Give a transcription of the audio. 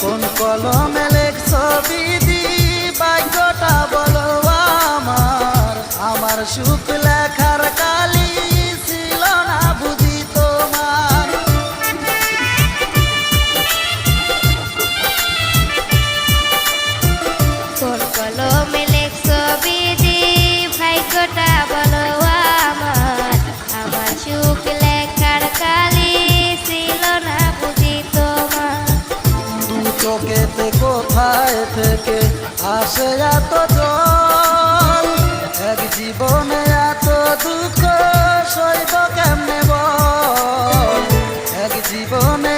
কোন কলমে লেখছ বিধি ভাগ্যটা বলো আমার। আমার সুখ লেখার কালি ছিল না বুঝি তোমার। কোন কলমে লেখছ বিধি ভাগ্যটা বলো আমার। আমার সুখ লেখার কালি ছিল না বুঝি তোমার। দু চোখেতে কোথায় থেকে আসে এত জল, এক জীবনে এত দুঃখ সইব কেমনে বল। এক জীবনে